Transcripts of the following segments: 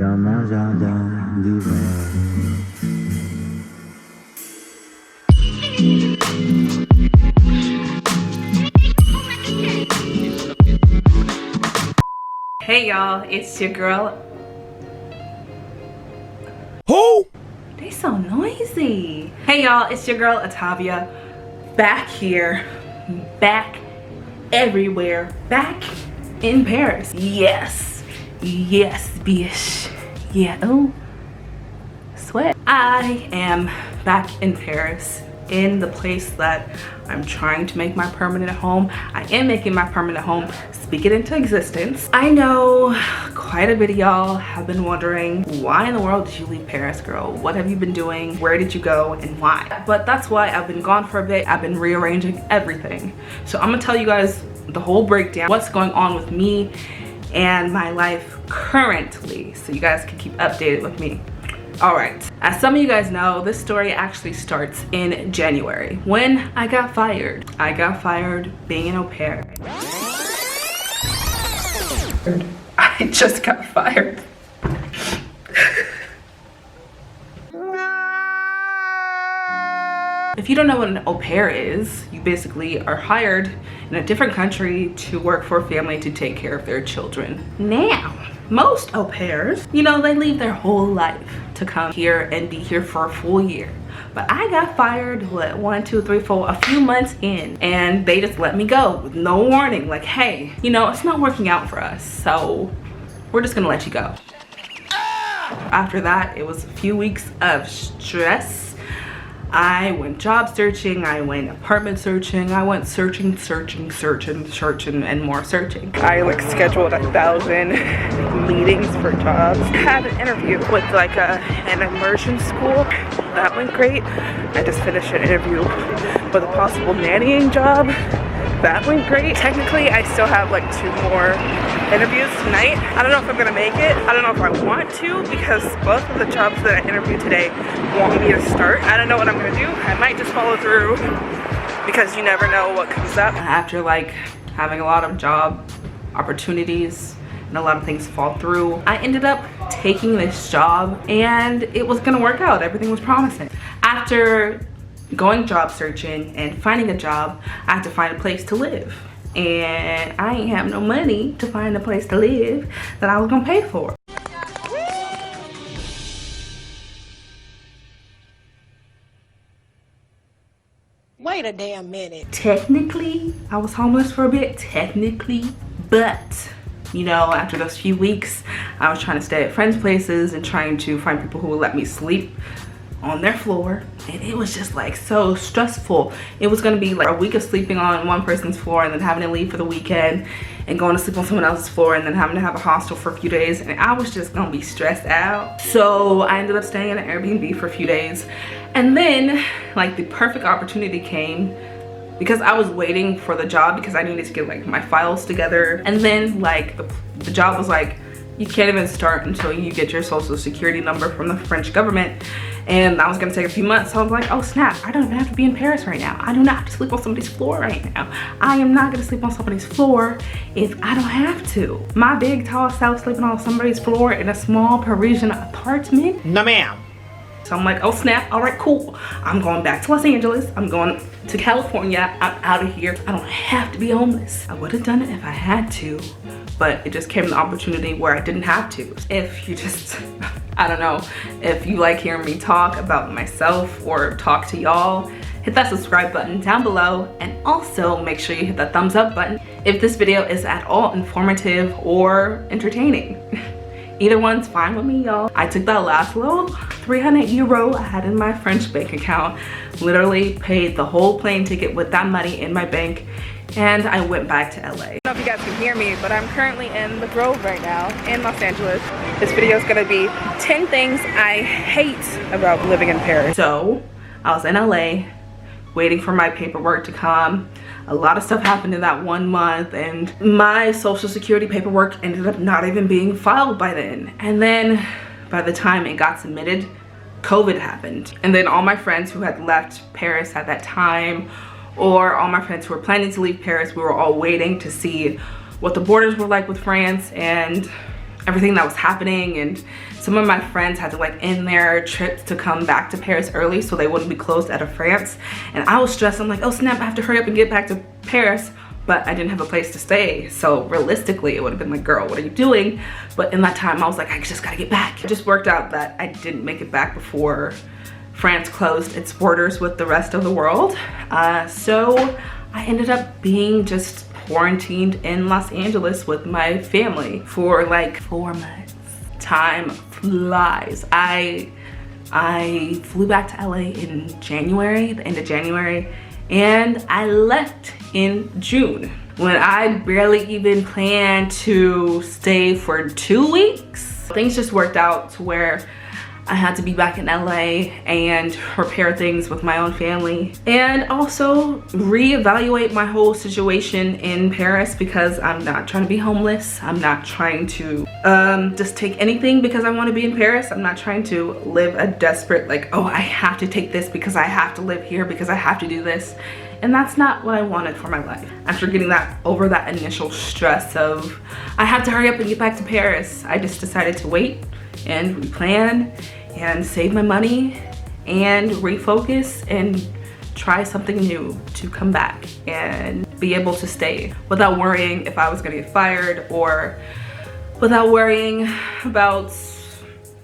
Hey y'all, it's your girl. Who? They so noisy. Hey y'all, it's your girl Atavia. Back here, back everywhere, back in Paris. Yes, yes, bitch. Yeah, oh, sweat. I am back in Paris, in the place that I'm trying to make my permanent home. I am making my permanent home, speak it into existence. I know quite a bit of y'all have been wondering, why in the world did you leave Paris, girl? What have you been doing? Where did you go and why? But that's why I've been gone for a bit. I've been rearranging everything. So I'm gonna tell you guys the whole breakdown, what's going on with me and my life currently, so you guys can keep updated with me. All right, as some of you guys know, this story actually starts in January when I got fired. I got fired being an au pair. I just got fired. If you don't know what an au pair is, you basically are hired in a different country to work for a family to take care of their children. Now, most au pairs, you know, they leave their whole life to come here and be here for a full year. But I got fired, what, 1, 2, 3, 4, a few months in, and they just let me go with no warning. Like, hey, you know, it's not working out for us, so we're just gonna let you go. After that, it was a few weeks of stress. I went job searching, I went apartment searching, I went searching, and more searching. I like scheduled 1,000 meetings for jobs. Had an interview with like an immersion school. That went great. I just finished an interview with a possible nannying job. That went great. Technically, I still have like 2 more interviews tonight. I don't know if I'm gonna make it. I don't know if I want to, because both of the jobs that I interviewed today want me to start. I don't know what I'm gonna do. I might just follow through, because you never know what comes up. After like having a lot of job opportunities and a lot of things fall through, I ended up taking this job and it was gonna work out. Everything was promising. After going job searching and finding a job, I had to find a place to live. And I ain't have no money to find a place to live that I was gonna pay for. Wait a damn minute. Technically, I was homeless for a bit, technically, but you know, after those few weeks, I was trying to stay at friends' places and trying to find people who would let me sleep on their floor, and it was just like so stressful. It was gonna be like a week of sleeping on one person's floor and then having to leave for the weekend and going to sleep on someone else's floor and then having to have a hostel for a few days, and I was just gonna be stressed out. So I ended up staying in an Airbnb for a few days, and then like the perfect opportunity came because I was waiting for the job because I needed to get like my files together, and then like the job was like, you can't even start until you get your social security number from the French government. And that was gonna take a few months. So I was like, oh snap, I don't even have to be in Paris right now. I do not have to sleep on somebody's floor right now. I am not gonna sleep on somebody's floor if I don't have to. My big tall self sleeping on somebody's floor in a small Parisian apartment? No ma'am. So I'm like, oh snap, all right, cool. I'm going back to Los Angeles. I'm going to California. I'm out of here. I don't have to be homeless. I would have done it if I had to, but it just came an opportunity where I didn't have to. If you just, I don't know, if you like hearing me talk about myself or talk to y'all, hit that subscribe button down below, and also make sure you hit that thumbs up button if this video is at all informative or entertaining. Either one's fine with me, y'all. I took that last little 300 euro I had in my French bank account, literally paid the whole plane ticket with that money in my bank, and I went back to LA. I don't know if you guys can hear me, but I'm currently in the Grove right now in Los Angeles. This video is gonna be 10 things I hate about living in Paris. So I was in LA waiting for my paperwork to come. A lot of stuff happened in that 1 month, and my social security paperwork ended up not even being filed by then. And then by the time it got submitted, COVID happened. And then all my friends who had left Paris at that time, or all my friends who were planning to leave Paris, we were all waiting to see what the borders were like with France, and everything that was happening, and some of my friends had to like end their trips to come back to Paris early so they wouldn't be closed out of France. And I was stressed. I'm like, oh snap, I have to hurry up and get back to Paris. But I didn't have a place to stay. So realistically, it would have been like, girl, what are you doing? But in that time, I was like, I just gotta get back. It just worked out that I didn't make it back before France closed its borders with the rest of the world. So I ended up being just quarantined in Los Angeles with my family for like 4 months. Time flies. I flew back to LA in January, the end of January, and I left in June when I barely even planned to stay for 2 weeks. Things just worked out to where I had to be back in LA and repair things with my own family, and also reevaluate my whole situation in Paris, because I'm not trying to be homeless. I'm not trying to just take anything because I want to be in Paris. I'm not trying to live a desperate, like, oh, I have to take this because I have to live here because I have to do this. And that's not what I wanted for my life. After getting over that initial stress of I have to hurry up and get back to Paris, I just decided to wait and replan and save my money and refocus and try something new to come back and be able to stay without worrying if I was gonna get fired, or without worrying about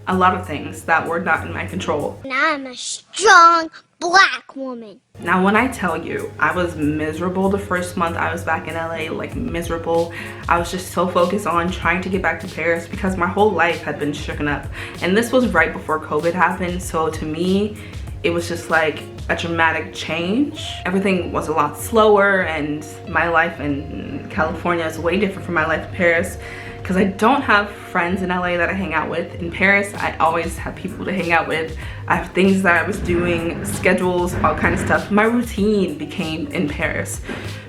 a lot of things that were not in my control. And I'm a strong Black woman. Now, when I tell you I was miserable the first month I was back in LA, like miserable, I was just so focused on trying to get back to Paris because my whole life had been shooken up. And this was right before COVID happened, so to me, it was just like a dramatic change. Everything was a lot slower, and my life in California is way different from my life in Paris, because I don't have friends in LA that I hang out with. In Paris, I always have people to hang out with. I have things that I was doing, schedules, all kind of stuff. My routine became in Paris.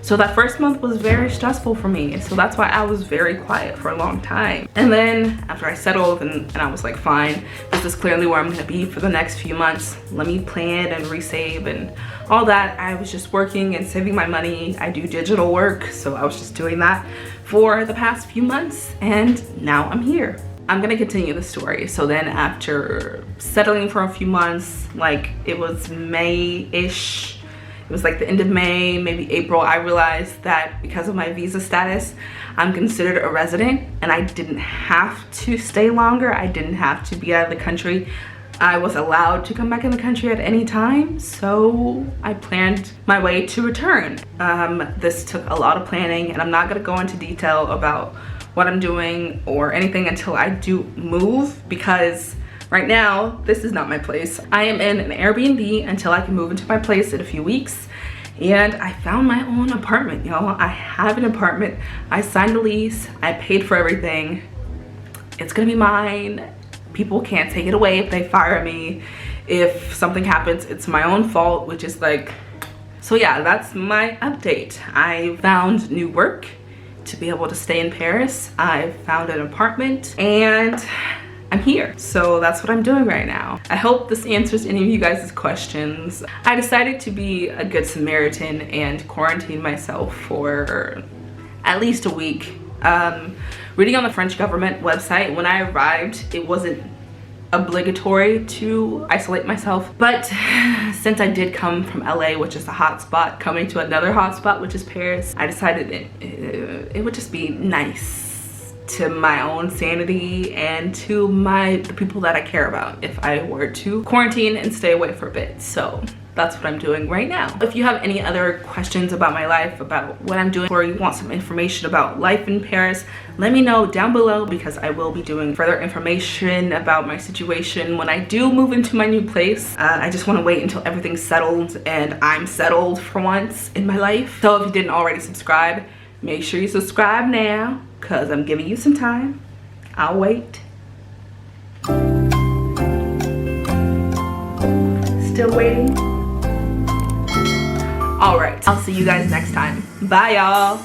So that first month was very stressful for me. So that's why I was very quiet for a long time. And then after I settled and I was like, fine, this is clearly where I'm gonna be for the next few months. Let me plan and resave and all that. I was just working and saving my money. I do digital work, so I was just doing that for the past few months, and now I'm here. I'm gonna continue the story. So then after settling for a few months, like it was May-ish, it was like the end of May, maybe April, I realized that because of my visa status, I'm considered a resident and I didn't have to stay longer. I didn't have to be out of the country. I was allowed to come back in the country at any time, so I planned my way to return. This took a lot of planning, and I'm not gonna go into detail about what I'm doing or anything until I do move, because right now, this is not my place. I am in an Airbnb until I can move into my place in a few weeks. And I found my own apartment, y'all. I have an apartment. I signed a lease. I paid for everything. It's gonna be mine. People can't take it away if they fire me. If something happens, it's my own fault, which is like, so yeah, that's my update. I found new work to be able to stay in Paris. I found an apartment and I'm here. So that's what I'm doing right now. I hope this answers any of you guys' questions. I decided to be a good Samaritan and quarantine myself for at least a week. Reading on the French government website, when I arrived, it wasn't obligatory to isolate myself. But since I did come from LA, which is a hot spot, coming to another hot spot, which is Paris, I decided it would just be nice to my own sanity and to the people that I care about if I were to quarantine and stay away for a bit. So that's what I'm doing right now. If you have any other questions about my life, about what I'm doing, or you want some information about life in Paris, let me know down below, because I will be doing further information about my situation when I do move into my new place. I just want to wait until everything's settled and I'm settled for once in my life. So if you didn't already subscribe, make sure you subscribe now, because I'm giving you some time. I'll wait. Still waiting. All right, I'll see you guys next time. Bye, y'all.